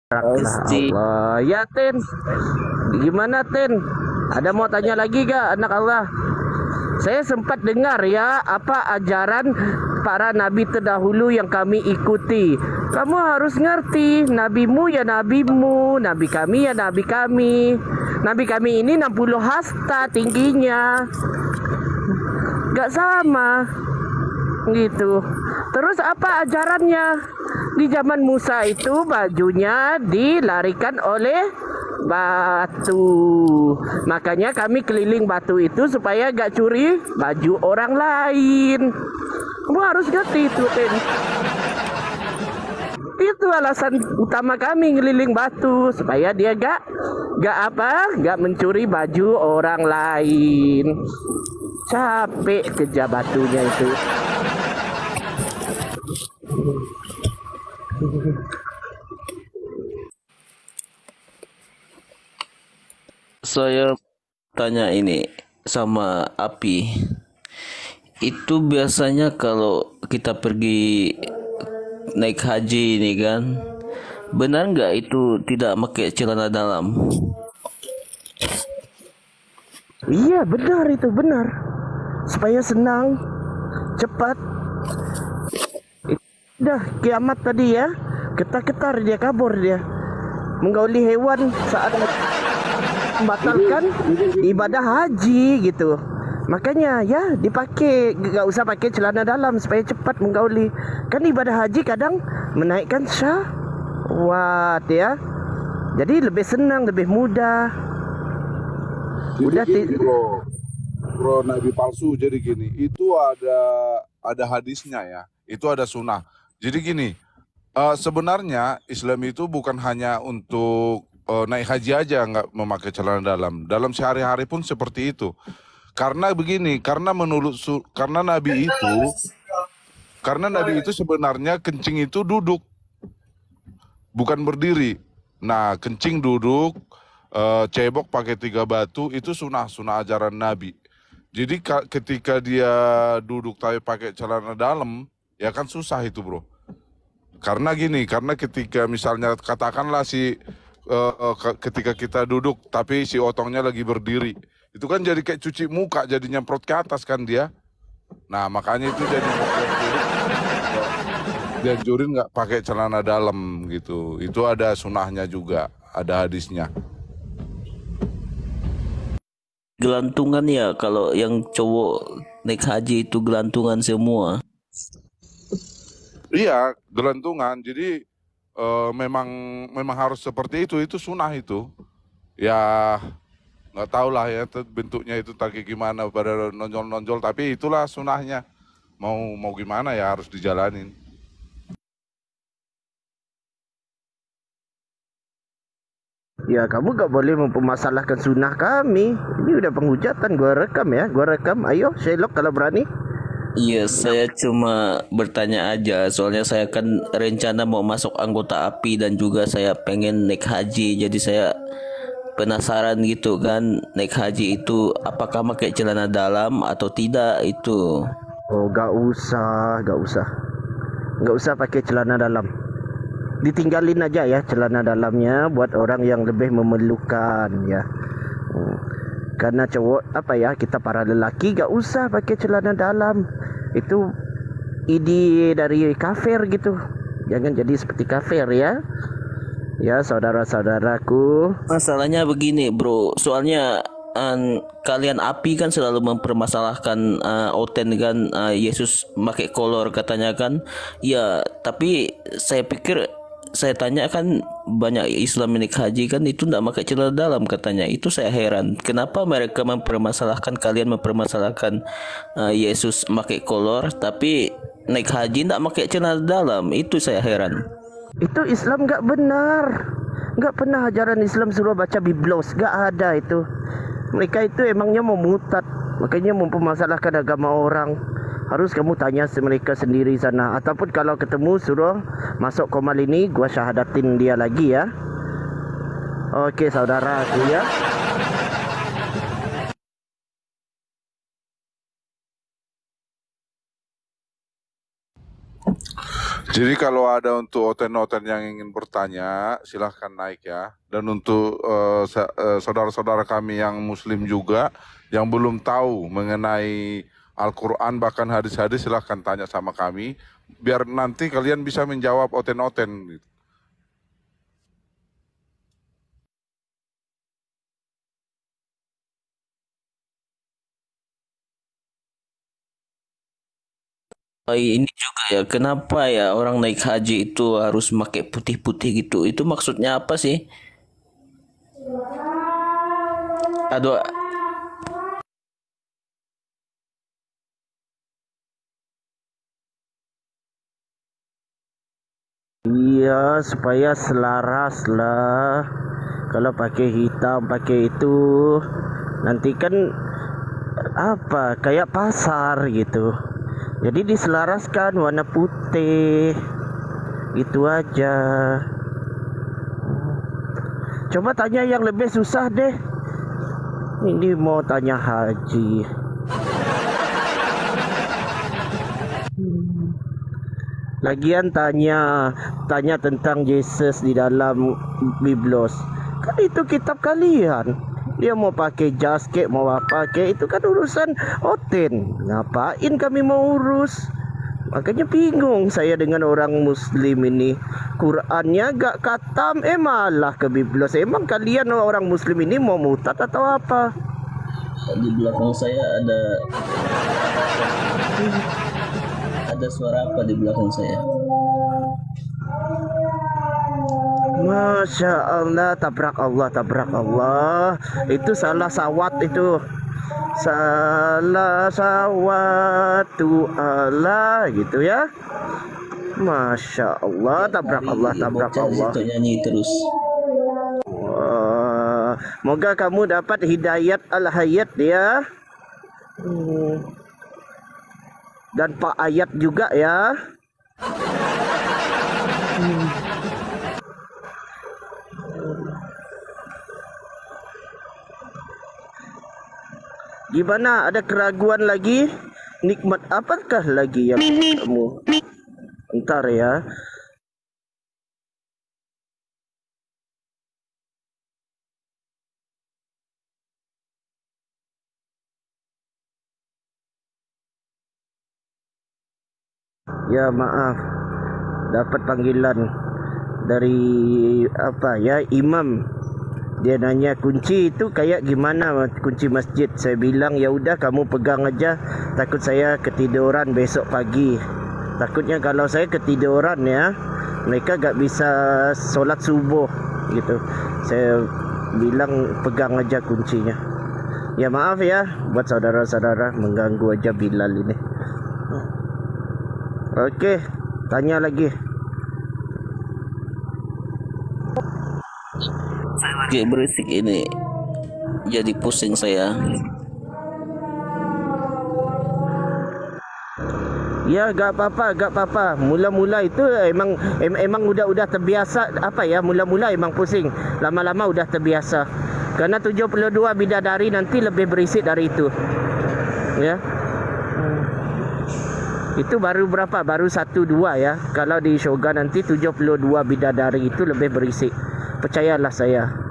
Pasti. Allah. Ya Tin, gimana Tin? Ada mau tanya lagi gak anak Allah? Saya sempat dengar ya apa ajaran para nabi terdahulu yang kami ikuti. Kamu harus ngerti, nabimu ya nabimu, nabi kami ya nabi kami. Nabi kami ini 60 hasta tingginya. Gak sama gitu. Terus apa ajarannya? Di zaman Musa itu bajunya dilarikan oleh batu. Makanya kami keliling batu itu supaya gak curi baju orang lain. Kamu harus ngerti itu, Tin. Itu alasan utama kami ngeliling batu supaya dia gak mencuri baju orang lain. Capek kerja batunya itu. Saya tanya ini sama Api. Itu biasanya kalau kita pergi naik haji ini kan, benar nggak itu tidak pakai celana dalam? Iya benar itu benar. Supaya senang, cepat. Dah kiamat tadi ya. Ketar-ketar dia kabur dia. Menggauli hewan saat membatalkan ibadah haji gitu. Makanya ya dipakai, gak usah pakai celana dalam supaya cepat menggauli. Kan ibadah haji kadang menaikkan syahwat ya. Jadi lebih senang, lebih mudah. Jadi gini, bro nabi palsu. Jadi gini, itu ada hadisnya ya. Itu ada sunnah. Jadi gini, sebenarnya Islam itu bukan hanya untuk naik haji aja nggak memakai celana dalam. Dalam sehari-hari pun seperti itu. Karena begini, karena Nabi itu sebenarnya kencing itu duduk, bukan berdiri. Nah, kencing duduk, cebok pakai 3 batu itu sunnah ajaran Nabi. Jadi ketika dia duduk tapi pakai celana dalam, ya kan susah itu bro. Karena gini, karena ketika misalnya katakanlah ketika kita duduk tapi si otongnya lagi berdiri, itu kan jadi kayak cuci muka, jadi nyemprot ke atas kan dia. Nah makanya itu jadi dianjurin nggak pakai celana dalam gitu. Itu ada sunahnya juga, ada hadisnya. Gelantungan ya, kalau yang cowok naik haji itu gelantungan semua. Iya, gelantungan. Jadi memang harus seperti itu sunah itu. Ya nggak tahu lah ya bentuknya itu tak gimana pada nonjol-nonjol, tapi itulah sunahnya. Mau gimana ya harus dijalanin. Ya kamu gak boleh mempermasalahkan sunnah kami. Ini udah penghujatan, gua rekam ya, gua rekam. Ayo Sherlock kalau berani. Iya, saya cuma bertanya aja, soalnya saya kan rencana mau masuk anggota API dan juga saya pengen naik haji, jadi saya penasaran gitu kan, naik haji itu apakah pakai celana dalam atau tidak itu. Oh gak usah, gak usah pakai celana dalam. Ditinggalin aja ya celana dalamnya buat orang yang lebih memerlukan ya. Karena cowok apa ya, kita para lelaki gak usah pakai celana dalam. Itu ide dari kafir gitu. Jangan jadi seperti kafir ya. Ya saudara-saudaraku. Masalahnya begini bro, soalnya kalian API kan selalu mempermasalahkan Oten kan, Yesus pakai kolor katanya kan. Ya tapi saya pikir, saya tanya kan banyak Islam naik haji kan itu tidak pakai celana dalam katanya. Itu saya heran kenapa mereka mempermasalahkan, kalian mempermasalahkan Yesus pakai kolor tapi naik haji tidak pakai celana dalam. Itu saya heran. Itu Islam gak benar. Gak pernah ajaran Islam suruh baca biblos. Gak ada itu. Mereka itu emangnya mau mutat. Makanya mempermasalahkan agama orang. Harus kamu tanya mereka sendiri sana. Ataupun kalau ketemu suruh masuk komal ini, gua syahadatin dia lagi ya. Oke saudara aku ya. Jadi kalau ada untuk oten-oten yang ingin bertanya, silahkan naik ya. Dan untuk saudara-saudara kami yang muslim juga, yang belum tahu mengenai Al-Quran bahkan hadis-hadis, silahkan tanya sama kami. Biar nanti kalian bisa menjawab oten-oten gitu. Ini juga ya, kenapa ya orang naik haji itu harus pakai putih-putih gitu? Itu maksudnya apa sih? Aduh, Iya, supaya selaras lah. Kalau pakai hitam, pakai itu, nanti kan apa? Kayak pasar gitu. Jadi diselaraskan warna putih. Itu aja. Coba tanya yang lebih susah deh. Ini mau tanya haji. Lagian tanya tentang Yesus di dalam Biblos. Kan itu kitab kalian. Dia mau pakai jas kek, mau apa kek, itu kan urusan Oten. Ngapain kami mau urus? Makanya bingung saya dengan orang muslim ini. Qurannya gak katam, malah ke Biblos. Emang kalian orang muslim ini mau mutat atau apa? di belakang saya ada suara apa di belakang saya? Masya Allah, tabrak Allah, tabrak Allah. Itu salah sawat itu. Salah sawatu Allah gitu ya. Masya Allah, tabrak Allah, tabrak Allah. Itu nyanyi terus. Wah, moga kamu dapat hidayat al-hayat ya. Dan Pak Ayat juga ya. Gimana? Ada keraguan lagi? Nikmat apakah lagi yang kamu? Ntar ya. Ya maaf, dapat panggilan dari apa ya, imam. Dia nanya kunci itu kayak gimana, kunci masjid. Saya bilang ya udah kamu pegang aja, takut saya ketiduran besok pagi. Takutnya kalau saya ketiduran ya, mereka gak bisa sholat subuh gitu. Saya bilang pegang aja kuncinya. Ya maaf ya buat saudara-saudara mengganggu aja Bilal ini. Oke, tanya lagi. Kayak berisik ini, jadi pusing saya. Ya gak apa-apa, gak apa-apa. Mula-mula itu emang udah terbiasa apa ya, mula-mula emang pusing. Lama-lama udah terbiasa. Karena 72 bidadari nanti lebih berisik dari itu. Ya. Itu baru berapa? Baru 1-2 ya. Kalau di Shogun nanti 72 bidadari itu lebih berisik. Percayalah saya.